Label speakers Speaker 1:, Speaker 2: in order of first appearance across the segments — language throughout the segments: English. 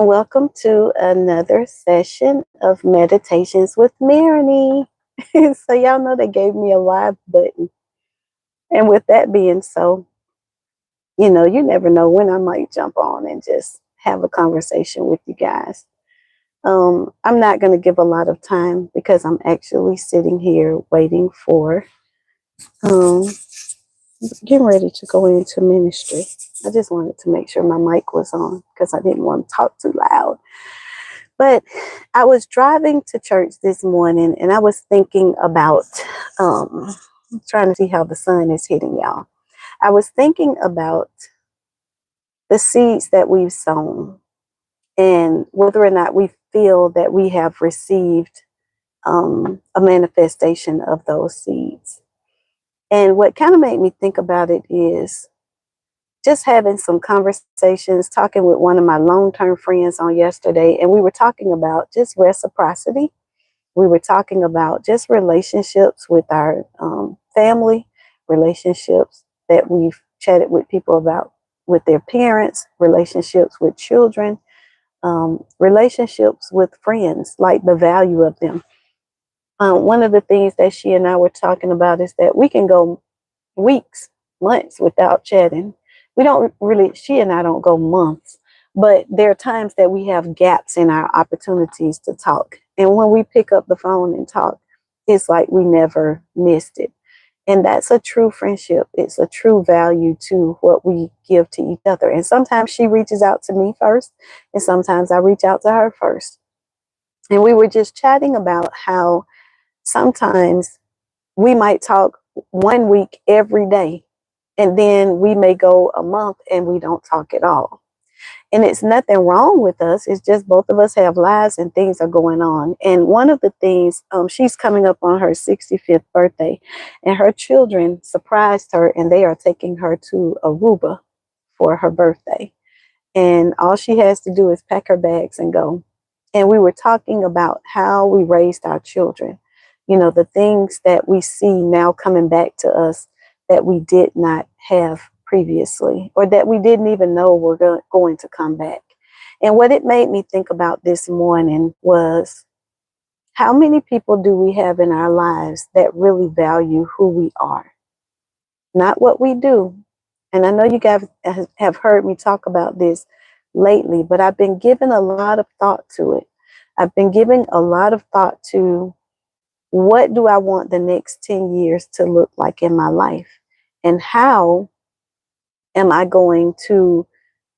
Speaker 1: Welcome to another session of Meditations with Marigny. So, y'all know they gave me a live button. And with that being so, you never know when I might jump on and just have a conversation with you guys. I'm not going to give a lot of time because I'm actually sitting here waiting for um, getting ready to go into ministry. I just wanted to make sure my mic was on because I didn't want to talk too loud. But I was driving to church this morning and I was thinking about trying to see how the sun is hitting y'all. I was thinking about the seeds that we've sown and whether or not we feel that we have received a manifestation of those seeds. And what kind of made me think about it is just having some conversations, talking with one of my long-term friends on yesterday, and we were talking about just reciprocity. We were talking about just relationships with our family, relationships that we've chatted with people about with their parents, relationships with children, relationships with friends, like the value of them. One of the things that she and I were talking about is that we can go weeks, months without chatting. We don't really, she and I don't go months, but there are times that we have gaps in our opportunities to talk. And when we pick up the phone and talk, it's like we never missed it. And that's a true friendship. It's a true value to what we give to each other. And sometimes she reaches out to me first, and sometimes I reach out to her first. And we were just chatting about how sometimes we might talk one week every day, and then we may go a month and we don't talk at all. And it's nothing wrong with us. It's just both of us have lives and things are going on. And one of the things, she's coming up on her 65th birthday, and her children surprised her and they are taking her to Aruba for her birthday. And all she has to do is pack her bags and go. And we were talking about how we raised our children, the things that we see now coming back to us that we did not have previously or that we didn't even know were going to come back. And what it made me think about this morning was how many people do we have in our lives that really value who we are, not what we do. And I know you guys have heard me talk about this lately, but I've been giving a lot of thought to it. I've been giving a lot of thought to what do I want the next 10 years to look like in my life? And how am I going to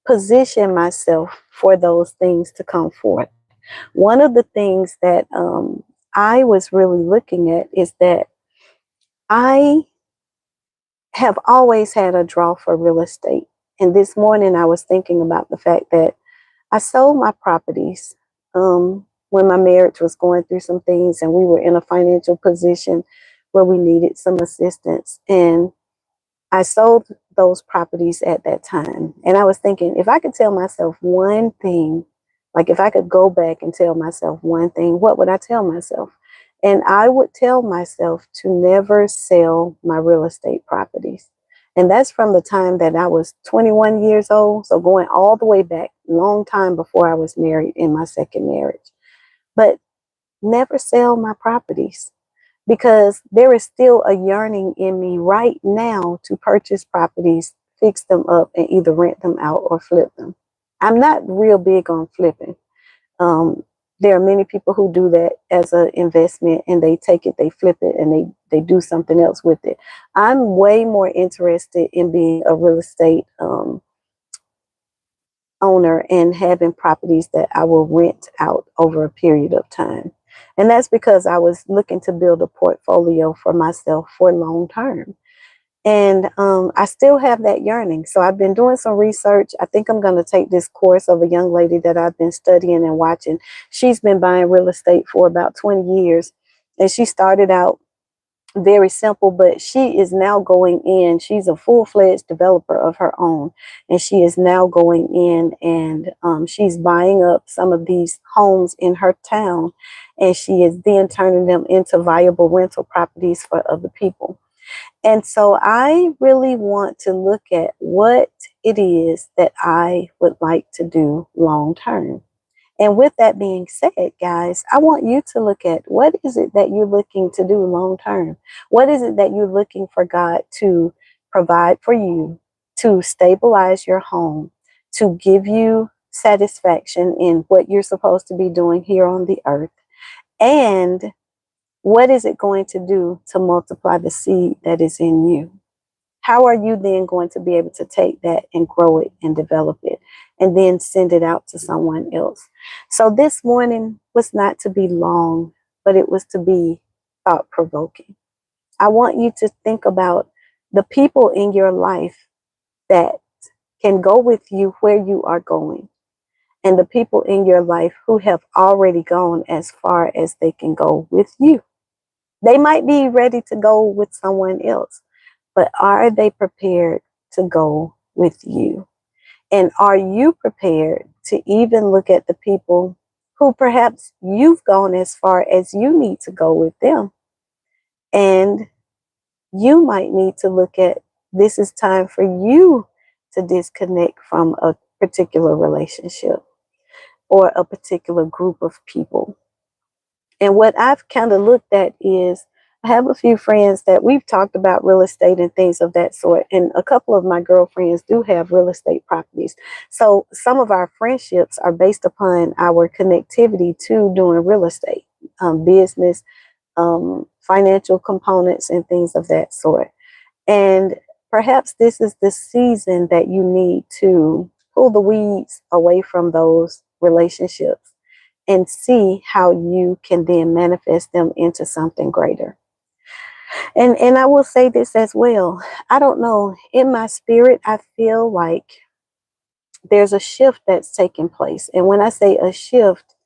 Speaker 1: position myself for those things to come forth? One of the things that I was really looking at is that I have always had a draw for real estate. And this morning I was thinking about the fact that I sold my properties when my marriage was going through some things and we were in a financial position where we needed some assistance. And I sold those properties at that time. And I was thinking, if I could tell myself one thing, like if I could go back and tell myself one thing, what would I tell myself? And I would tell myself to never sell my real estate properties. And that's from the time that I was 21 years old. So going all the way back, long time before I was married in my second marriage. But never sell my properties because there is still a yearning in me right now to purchase properties, fix them up, and either rent them out or flip them. I'm not real big on flipping. Um, there are many people who do that as an investment and they take it, they flip it, and they do something else with it. I'm way more interested in being a real estate owner and having properties that I will rent out over a period of time. And that's because I was looking to build a portfolio for myself for long term. And I still have that yearning. So I've been doing some research. I think I'm going to take this course of a young lady that I've been studying and watching. She's been buying real estate for about 20 years. And she started out very simple, but she is now going in. She's a full-fledged developer of her own, and she is now going in and she's buying up some of these homes in her town, and she is then turning them into viable rental properties for other people. And so I really want to look at what it is that I would like to do long term. And with that being said, guys, I want you to look at what is it that you're looking to do long term? What is it that you're looking for God to provide for you, to stabilize your home, to give you satisfaction in what you're supposed to be doing here on the earth? And what is it going to do to multiply the seed that is in you? How are you then going to be able to take that and grow it and develop it and then send it out to someone else? So this morning was not to be long, but it was to be thought provoking. I want you to think about the people in your life that can go with you where you are going, and the people in your life who have already gone as far as they can go with you. They might be ready to go with someone else, but are they prepared to go with you? And are you prepared to even look at the people who perhaps you've gone as far as you need to go with them? And you might need to look at, this is time for you to disconnect from a particular relationship or a particular group of people. And what I've kind of looked at is, I have a few friends that we've talked about real estate and things of that sort. And a couple of my girlfriends do have real estate properties. So some of our friendships are based upon our connectivity to doing real estate, business, financial components, and things of that sort. And perhaps this is the season that you need to pull the weeds away from those relationships and see how you can then manifest them into something greater. And I will say this as well. I don't know, in my spirit, I feel like there's a shift that's taking place. And when I say a shift,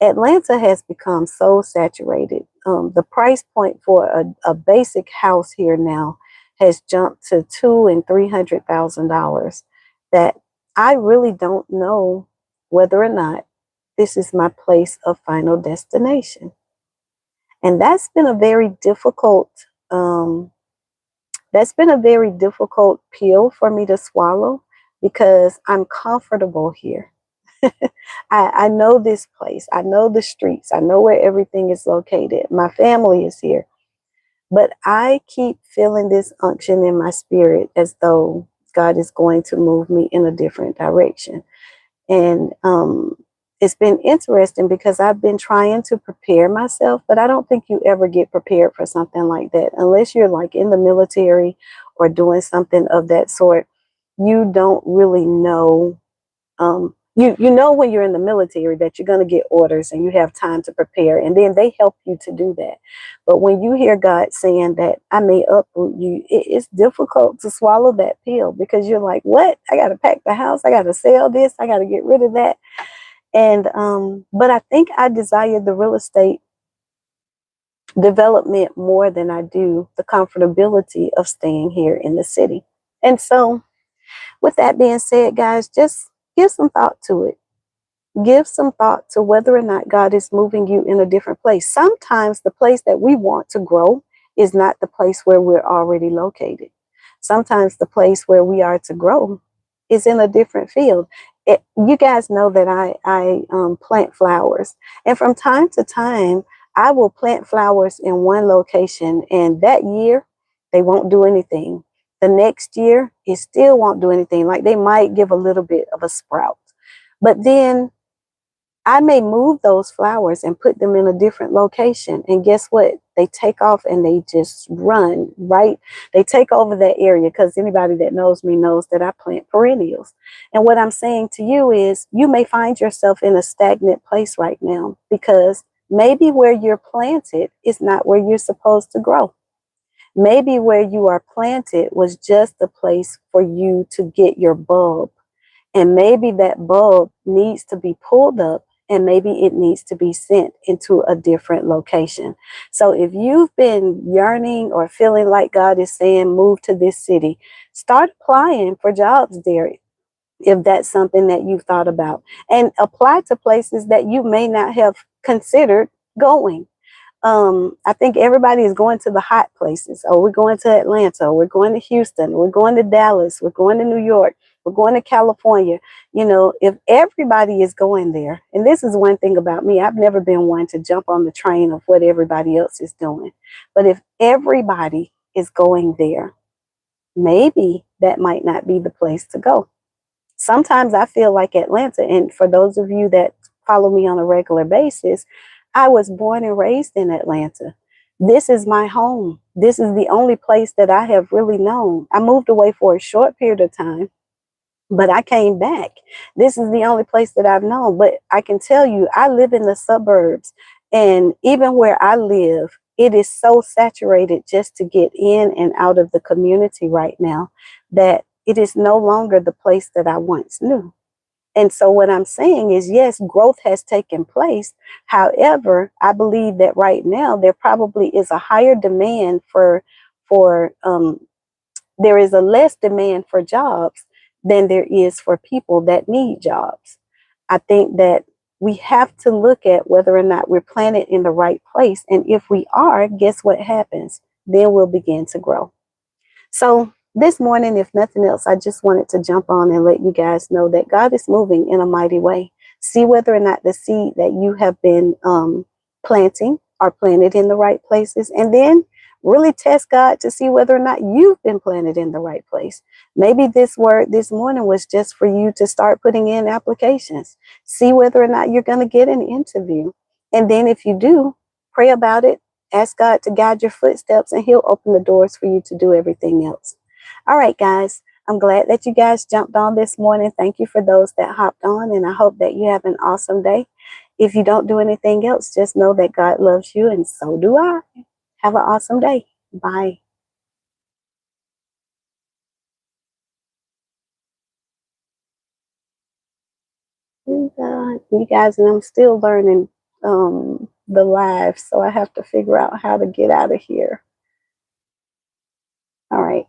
Speaker 1: Atlanta has become so saturated. The price point for a basic house here now has jumped to $200,000 and $300,000. That I really don't know whether or not this is my place of final destination. And um, that's been a very difficult pill for me to swallow because I'm comfortable here. I know this place. I know the streets. I know where everything is located. My family is here. But I keep feeling this unction in my spirit as though God is going to move me in a different direction. And it's been interesting because I've been trying to prepare myself, but I don't think you ever get prepared for something like that unless you're like in the military or doing something of that sort. You don't really know. You know when you're in the military that you're going to get orders and you have time to prepare, and then they help you to do that. But when you hear God saying that I may uproot you, it's difficult to swallow that pill because you're like, what? I got to pack the house. I got to sell this. I got to get rid of that. And but I think I desire the real estate development more than I do the comfortability of staying here in the city. And so, with that being said, guys, just give some thought to it. Give some thought to whether or not God is moving you in a different place. Sometimes the place that we want to grow is not the place where we're already located. Sometimes the place where we are to grow is in a different field. You guys know that I plant flowers, and from time to time, I will plant flowers in one location, and that year they won't do anything. The next year, it still won't do anything. Like they might give a little bit of a sprout, but then I may move those flowers and put them in a different location. And guess what? They take off and they just run, right? They take over that area because anybody that knows me knows that I plant perennials. And what I'm saying to you is you may find yourself in a stagnant place right now because maybe where you're planted is not where you're supposed to grow. Maybe where you are planted was just the place for you to get your bulb. And maybe that bulb needs to be pulled up and maybe it needs to be sent into a different location. So if you've been yearning or feeling like God is saying, move to this city, start applying for jobs there if that's something that you've thought about. And apply to places that you may not have considered going. I think everybody is going to the hot places. Oh, we're going to Atlanta. We're going to Houston. We're going to Dallas. We're going to New York. We're going to California. You know, if everybody is going there, and this is one thing about me, I've never been one to jump on the train of what everybody else is doing. But if everybody is going there, maybe that might not be the place to go. Sometimes I feel like Atlanta, and for those of you that follow me on a regular basis, I was born and raised in Atlanta. This is my home. This is the only place that I have really known. I moved away for a short period of time, but I came back. This is the only place that I've known. But I can tell you, I live in the suburbs, and even where I live, it is so saturated just to get in and out of the community right now that it is no longer the place that I once knew. And so what I'm saying is, yes, growth has taken place. However, I believe that right now there probably is a higher demand for there is a less demand for jobs than there is for people that need jobs. I think that we have to look at whether or not we're planted in the right place. And if we are, guess what happens? Then we'll begin to grow. So this morning, if nothing else, I just wanted to jump on and let you guys know that God is moving in a mighty way. See whether or not the seed that you have been planting are planted in the right places. And then really test God to see whether or not you've been planted in the right place. Maybe this word this morning was just for you to start putting in applications. See whether or not you're going to get an interview. And then if you do, pray about it. Ask God to guide your footsteps, and He'll open the doors for you to do everything else. All right, guys. I'm glad that you guys jumped on this morning. Thank you for those that hopped on, and I hope that you have an awesome day. If you don't do anything else, just know that God loves you, and so do I. Have an awesome day. Bye. You guys, and I'm still learning the live, so I have to figure out how to get out of here. All right.